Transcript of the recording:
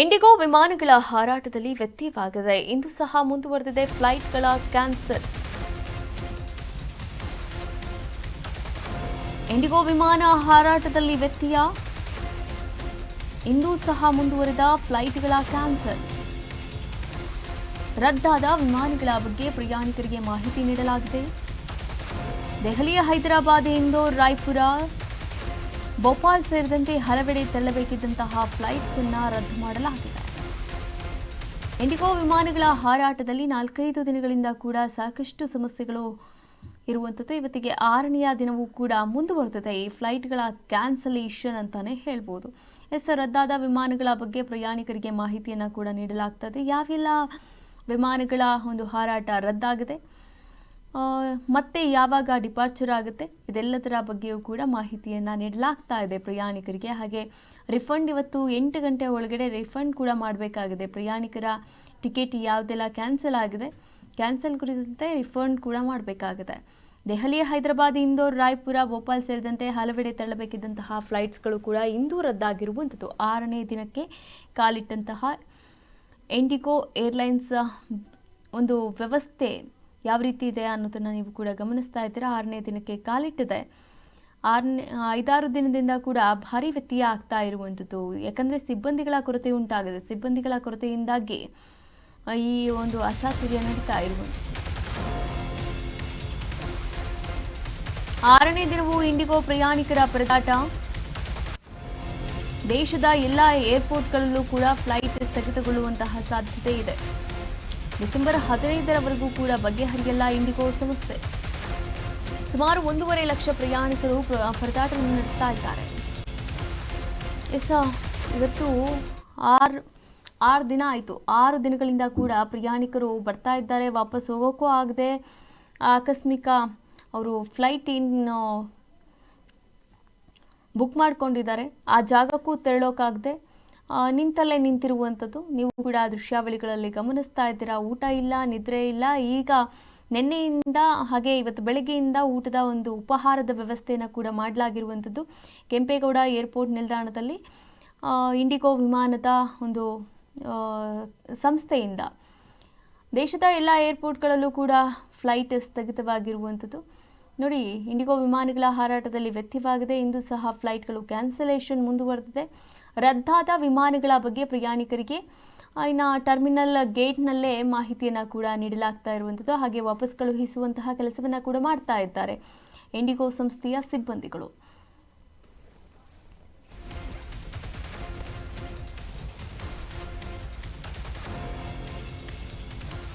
IndiGo ವಿಮಾನಗಳ ಹಾರಾಟದಲ್ಲಿ ವ್ಯತ್ಯಯವಾಗಿದೆ. ಇಂದು ಸಹ ಮುಂದುವರೆದಿದೆ ಫ್ಲೈಟ್ಗಳ ಕ್ಯಾನ್ಸಲ್. ಇಂಡಿಗೋ ವಿಮಾನ ಹಾರಾಟದಲ್ಲಿ ವ್ಯತ್ಯಯ. ಇಂದು ಸಹ ಮುಂದುವರೆದ ಫ್ಲೈಟ್ಗಳ ಕ್ಯಾನ್ಸಲ್. ರದ್ದಾದ ವಿಮಾನಗಳ ಬಗ್ಗೆ ಪ್ರಯಾಣಿಕರಿಗೆ ಮಾಹಿತಿ ನೀಡಲಾಗಿದೆ. ದೆಹಲಿಯ ಹೈದರಾಬಾದ್, ಇಂದೋರ್, ರಾಯ್ಪುರ, ಭೋಪಾಲ್ ಸೇರಿದಂತೆ ಹಲವೆಡೆ ತೆರಳಬೇಕಿದ್ದಂತಹ ಫ್ಲೈಟ್ಸ್ ಅನ್ನು ರದ್ದು ಮಾಡಲಾಗಿದೆ. ಇಂಡಿಗೋ ವಿಮಾನಗಳ ಹಾರಾಟದಲ್ಲಿ 4-5 ದಿನಗಳಿಂದ ಕೂಡ ಸಾಕಷ್ಟು ಸಮಸ್ಯೆಗಳು ಇರುವಂಥದ್ದು. ಇವತ್ತಿಗೆ 6ನೆಯ ದಿನವೂ ಕೂಡ ಮುಂದುವರೆದಿದೆ ಈ ಫ್ಲೈಟ್ಗಳ ಕ್ಯಾನ್ಸಲೇಷನ್ ಅಂತಾನೆ ಹೇಳ್ಬೋದು. ರದ್ದಾದ ವಿಮಾನಗಳ ಬಗ್ಗೆ ಪ್ರಯಾಣಿಕರಿಗೆ ಮಾಹಿತಿಯನ್ನು ಕೂಡ ನೀಡಲಾಗ್ತದೆ. ಯಾವೆಲ್ಲ ವಿಮಾನಗಳ ಒಂದು ಹಾರಾಟ ರದ್ದಾಗಿದೆ, ಮತ್ತೆ ಯಾವಾಗ ಡಿಪಾರ್ಚರ್ ಆಗುತ್ತೆ, ಇದೆಲ್ಲದರ ಬಗ್ಗೆಯೂ ಕೂಡ ಮಾಹಿತಿಯನ್ನು ನೀಡಲಾಗ್ತಾ ಇದೆ ಪ್ರಯಾಣಿಕರಿಗೆ. ಹಾಗೆ ರಿಫಂಡ್ ಇವತ್ತು 8 ಗಂಟೆ ಒಳಗಡೆ ರಿಫಂಡ್ ಕೂಡ ಮಾಡಬೇಕಾಗಿದೆ. ಪ್ರಯಾಣಿಕರ ಟಿಕೆಟ್ ಯಾವುದೆಲ್ಲ ಕ್ಯಾನ್ಸಲ್ ಆಗಿದೆ, ಕ್ಯಾನ್ಸಲ್ ಕುರಿತಂತೆ ರಿಫಂಡ್ ಕೂಡ ಮಾಡಬೇಕಾಗಿದೆ. ದೆಹಲಿಯ ಹೈದರಾಬಾದ್, ಇಂದೋರ್, ರಾಯ್ಪುರ, ಭೋಪಾಲ್ ಸೇರಿದಂತೆ ಹಲವೆಡೆ ತೆರಳಬೇಕಿದ್ದಂತಹ ಫ್ಲೈಟ್ಸ್ಗಳು ಕೂಡ ಇಂದು ರದ್ದಾಗಿರುವಂಥದ್ದು. 6ನೇ ದಿನಕ್ಕೆ ಕಾಲಿಟ್ಟಂತಹ ಇಂಡಿಗೋ ಏರ್ಲೈನ್ಸ್ ಒಂದು ವ್ಯವಸ್ಥೆ ಯಾವ ರೀತಿ ಇದೆ ಅನ್ನೋದನ್ನು ನೀವು ಕೂಡ ಗಮನಿಸ್ತಾ ಇದ್ದೀರಾ. 6ನೇ ದಿನಕ್ಕೆ ಕಾಲಿಟ್ಟಿದೆ. 5-6 ದಿನದಿಂದ ಕೂಡ ಭಾರಿ ವ್ಯತ್ಯಯ ಆಗ್ತಾ ಇರುವಂಥದ್ದು. ಯಾಕಂದರೆ ಸಿಬ್ಬಂದಿಗಳ ಕೊರತೆ ಉಂಟಾಗಿದೆ. ಸಿಬ್ಬಂದಿಗಳ ಕೊರತೆಯಿಂದಾಗಿ ಈ ಒಂದು ಅಚಾತುರ್ಯ ನಡೀತಾ ಇರುವಂಥದ್ದು. 6ನೇ ದಿನವೂ ಇಂಡಿಗೋ ಪ್ರಯಾಣಿಕರ ಪರದಾಟ. ದೇಶದ ಎಲ್ಲ ಏರ್ಪೋರ್ಟ್ಗಳಲ್ಲೂ ಕೂಡ ಫ್ಲೈಟ್ ಸ್ಥಗಿತಗೊಳ್ಳುವಂತಹ ಸಾಧ್ಯತೆ ಇದೆ. ಡಿಸೆಂಬರ್ 15ರವರೆಗೂ ಕೂಡ ಬಗೆಹರಿಯಲ್ಲ ಇಂಡಿಗೋ ಸಮಸ್ಯೆ. ಸುಮಾರು 1.5 ಲಕ್ಷ ಪ್ರಯಾಣಿಕರು ಪರದಾಟವನ್ನು ನಡೆಸ್ತಾ ಇದ್ದಾರೆ. ಇವತ್ತು 6 ದಿನ ಆಯಿತು. 6 ದಿನಗಳಿಂದ ಕೂಡ ಪ್ರಯಾಣಿಕರು ಬರ್ತಾ ಇದ್ದಾರೆ. ವಾಪಸ್ ಹೋಗೋಕ್ಕೂ ಆಗದೆ ಆಕಸ್ಮಿಕ ಅವರು ಫ್ಲೈಟ್ ಇನ್ನು ಬುಕ್ ಮಾಡ್ಕೊಂಡಿದ್ದಾರೆ, ಆ ಜಾಗಕ್ಕೂ ತೆರಳೋಕ್ಕಾಗದೆ ನಿಂತಲ್ಲೇ ನಿಂತಿರುವಂಥದ್ದು ನೀವು ಕೂಡ ದೃಶ್ಯಾವಳಿಗಳಲ್ಲಿ ಗಮನಿಸ್ತಾ ಇದ್ದೀರಾ. ಊಟ ಇಲ್ಲ, ನಿದ್ರೆ ಇಲ್ಲ. ಈಗ ನಿನ್ನೆಯಿಂದ ಹಾಗೆ ಇವತ್ತು ಬೆಳಗ್ಗೆಯಿಂದ ಊಟದ ಒಂದು ಉಪಹಾರದ ವ್ಯವಸ್ಥೆಯನ್ನು ಕೂಡ ಮಾಡಲಾಗಿರುವಂಥದ್ದು. ಕೆಂಪೇಗೌಡ ಏರ್ಪೋರ್ಟ್ ನಿಲ್ದಾಣದಲ್ಲಿ ಇಂಡಿಗೋ ವಿಮಾನದ ಒಂದು ಸಂಸ್ಥೆಯಿಂದ ದೇಶದ ಎಲ್ಲ ಏರ್ಪೋರ್ಟ್ಗಳಲ್ಲೂ ಕೂಡ ಫ್ಲೈಟ್ ಸ್ಥಗಿತವಾಗಿರುವಂಥದ್ದು. ನೋಡಿ, ಇಂಡಿಗೋ ವಿಮಾನಗಳ ಹಾರಾಟದಲ್ಲಿ ವ್ಯತ್ಯಯವಾಗಿದೆ. ಇಂದು ಸಹ ಫ್ಲೈಟ್ಗಳು ಕ್ಯಾನ್ಸಲೇಷನ್ ಮುಂದುವರೆದಿದೆ. ರದ್ದಾದ ವಿಮಾನಗಳ ಬಗ್ಗೆ ಪ್ರಯಾಣಿಕರಿಗೆ ಇನ್ನು ಟರ್ಮಿನಲ್ ಗೇಟ್ನಲ್ಲೇ ಮಾಹಿತಿಯನ್ನು ಕೂಡ ನೀಡಲಾಗ್ತಾ ಇರುವಂಥದ್ದು. ಹಾಗೆ ವಾಪಸ್ ಕಳುಹಿಸುವಂತಹ ಕೆಲಸವನ್ನು ಕೂಡ ಮಾಡ್ತಾ ಇದ್ದಾರೆ ಇಂಡಿಗೋ ಸಂಸ್ಥೆಯ ಸಿಬ್ಬಂದಿಗಳು.